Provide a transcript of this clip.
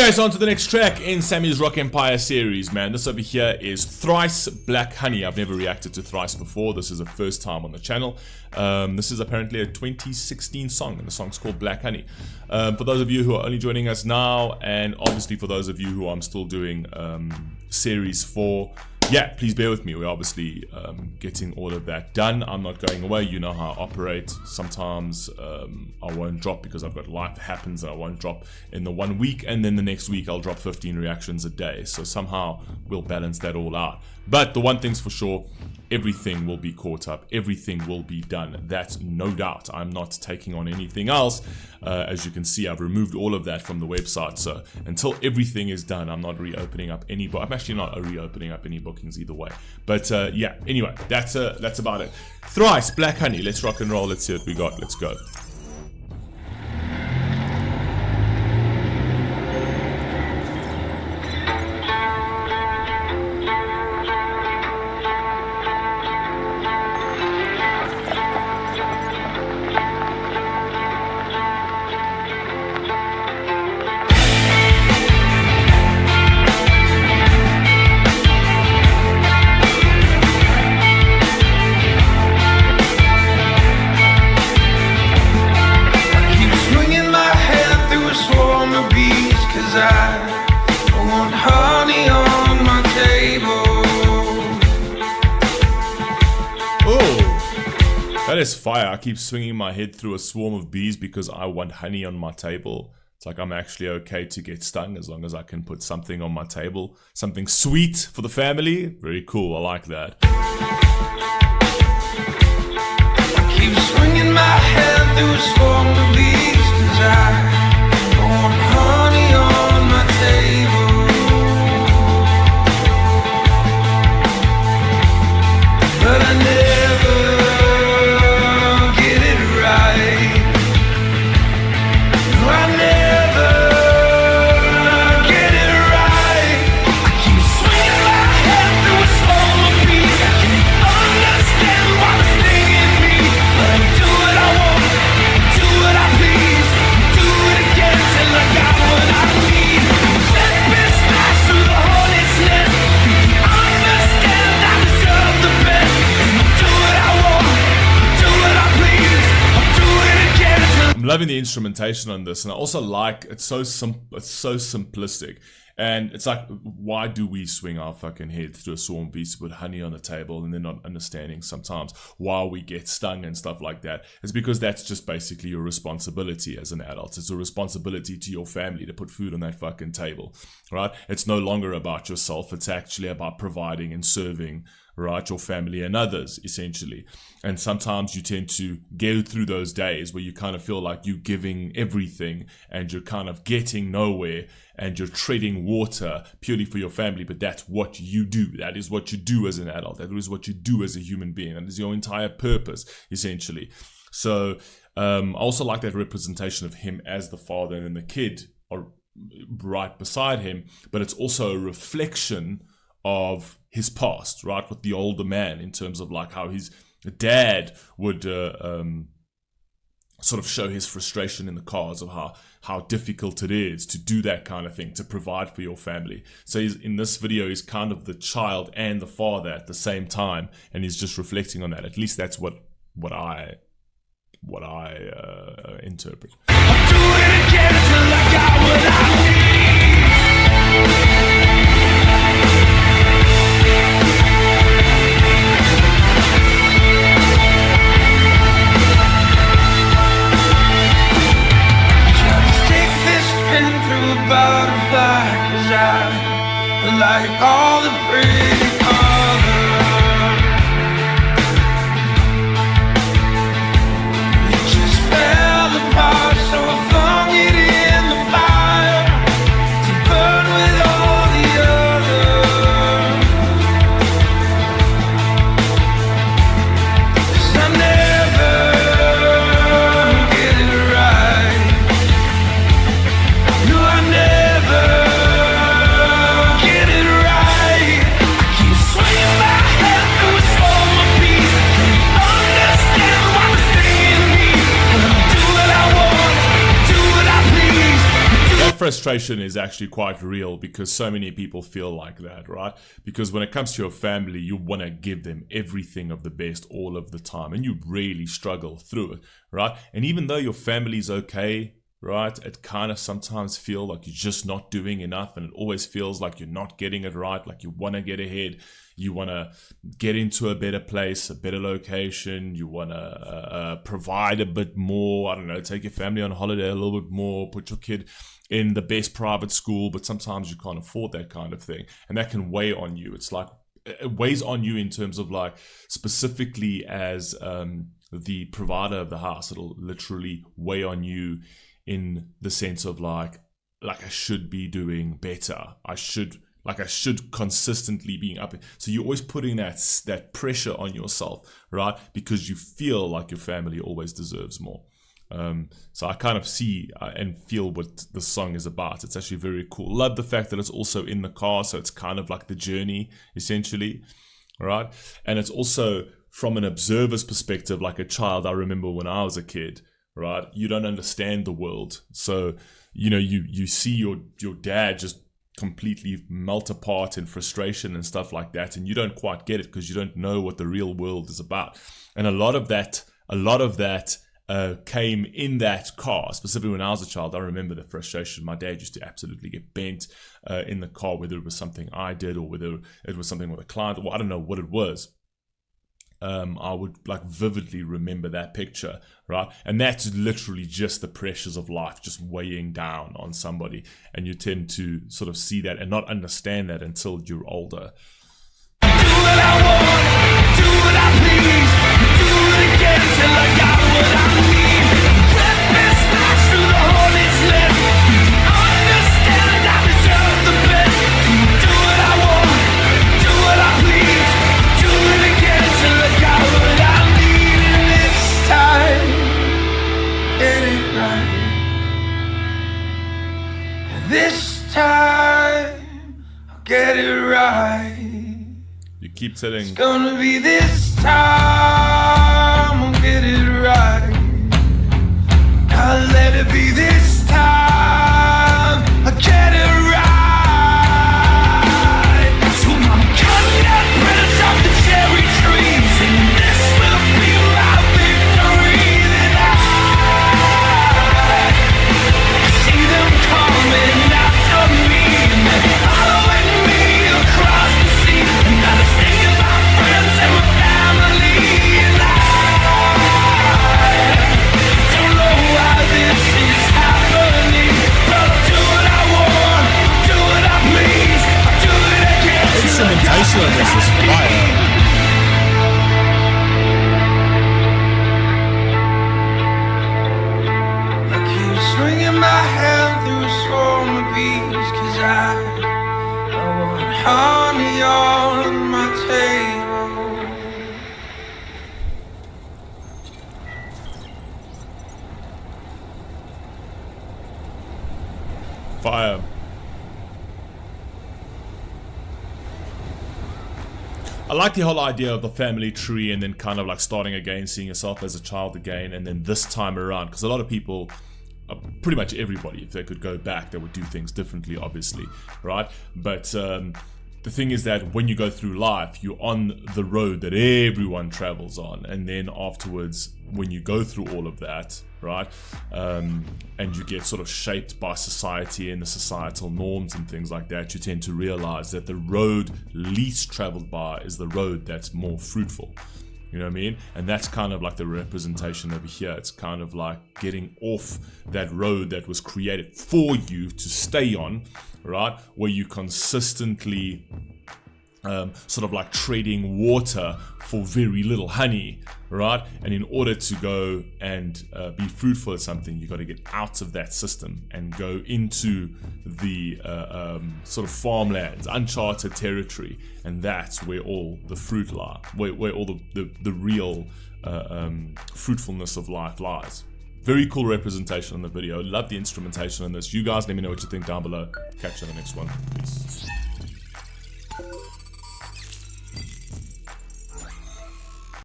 Okay, so on to the next track in Sammy's Rock Empire series, man. This over here is Thrice Black Honey. I've never reacted to Thrice before. This is the first time on the channel. This is apparently a 2016 song, and the song's called Black Honey. For those of you who are only joining us now, and obviously for those of you who I'm still doing series 4, yeah, please bear with me. We're obviously getting all of that done. I'm not going away. You know how I operate. Sometimes I won't drop because I've got life happens and I won't drop in the 1 week, and then the next week I'll drop 15 reactions a day. So somehow we'll balance that all out. But the one thing's for sure, everything will be caught up. Everything will be done. That's no doubt. I'm not taking on anything else. As you can see, I've removed all of that from the website. So until everything is done, I'm not reopening up any. I'm actually not reopening up any bookings either way. But yeah. Anyway, that's about it. Thrice Black Honey. Let's rock and roll. Let's see what we got. Let's go. That is fire. I keep swinging my head through a swarm of bees because I want honey on my table. It's like I'm actually okay to get stung as long as I can put something on my table. Something sweet for the family. Very cool. I like that. I keep swinging my head through a swarm of bees 'cause I want honey on my table. But I never I'm loving the instrumentation on this, and I also like it's so simplistic, and it's like, why do we swing our fucking head through a swarm of bees to put honey on the table, and then not understanding sometimes why we get stung and stuff like that? It's because that's just basically your responsibility as an adult. It's a responsibility to your family to put food on that fucking table, right? It's no longer about yourself. It's actually about providing and serving, right, your family and others, essentially. And sometimes you tend to go through those days where you kind of feel like you're giving everything and you're kind of getting nowhere and you're treading water purely for your family, but that's what you do. That is what you do as an adult. That is what you do as a human being. That is your entire purpose, essentially. So I also like that representation of him as the father, and then the kid are right beside him, but it's also a reflection of his past, right, with the older man, in terms of like how his dad would sort of show his frustration in the cars of how difficult it is to do that kind of thing, to provide for your family. So in this video, he's kind of the child and the father at the same time, and he's just reflecting on that. At least that's what I interpret. I'll do it again till I got what I need. Like all the pretty colors, it just fell apart, so I flung it in the fire. frustration is actually quite real because so many people feel like that, right? Because when it comes to your family, you want to give them everything of the best all of the time, and you really struggle through it, right? And even though your family's okay, right, it kind of sometimes feel like you're just not doing enough, and it always feels like you're not getting it right, like you want to get ahead, you want to get into a better place, a better location, you want to provide a bit more, I don't know, take your family on holiday a little bit more, put your kid in the best private school, but sometimes you can't afford that kind of thing, and that can weigh on you. It's like, it weighs on you in terms of like, specifically as the provider of the house, it'll literally weigh on you in the sense of like I should be doing better. I should consistently being up. So you're always putting that pressure on yourself, right? Because you feel like your family always deserves more. So I kind of see and feel what the song is about. It's actually very cool. Love the fact that it's also in the car, so it's kind of like the journey, essentially, right? And it's also from an observer's perspective, like a child. I remember when I was a kid, right? You don't understand the world. So, you know, you see your dad just completely melt apart in frustration and stuff like that, and you don't quite get it because you don't know what the real world is about. And a lot of that came in that car. Specifically when I was a child, I remember the frustration. My dad used to absolutely get bent in the car, whether it was something I did or whether it was something with a client, or I don't know what it was. I would like vividly remember that picture, right? And that's literally just the pressures of life just weighing down on somebody, and you tend to sort of see that and not understand that until you're older. Do what I want, do what I please, do it again till I got what I need. Red best smash through the holiest list. Understand that I deserve the best. Do what I want, do what I please, do it again till I got what I need. And this time, get it right. And this time, I'll get it right. You keep telling. It's gonna be this time, I'll get it right. Gotta let it be this time, I'll get it right. So I'm cutting that branch off the cherry trees, and this will be my victory. That I see them coming after me, and they're following me across the sea. And gotta stay with my friends and my family, and I don't know why this is happening, but I'll do what I want, do what I please, I'll do it again. Instrumentation on this is fire. I keep swinging my hand through a swarm of bees, 'cause I want honey on my table. Fire. I like the whole idea of the family tree, and then kind of like starting again, seeing yourself as a child again, and then this time around, because a lot of people, pretty much everybody, if they could go back, they would do things differently, obviously, right? But the thing is that when you go through life, you're on the road that everyone travels on, and then afterwards, when you go through all of that, right, and you get sort of shaped by society and the societal norms and things like that, you tend to realize that the road least traveled by is the road that's more fruitful. You know what I mean? And that's kind of like the representation over here. It's kind of like getting off that road that was created for you to stay on, right? Where you consistently sort of like trading water for very little honey, right? And in order to go and be fruitful at something, you got to get out of that system and go into the sort of farmlands, uncharted territory, and that's where all the fruit lie, where all the real fruitfulness of life lies. Very cool representation on the video. Love the instrumentation on this. You guys let me know what you think down below. Catch you on the next one. Peace.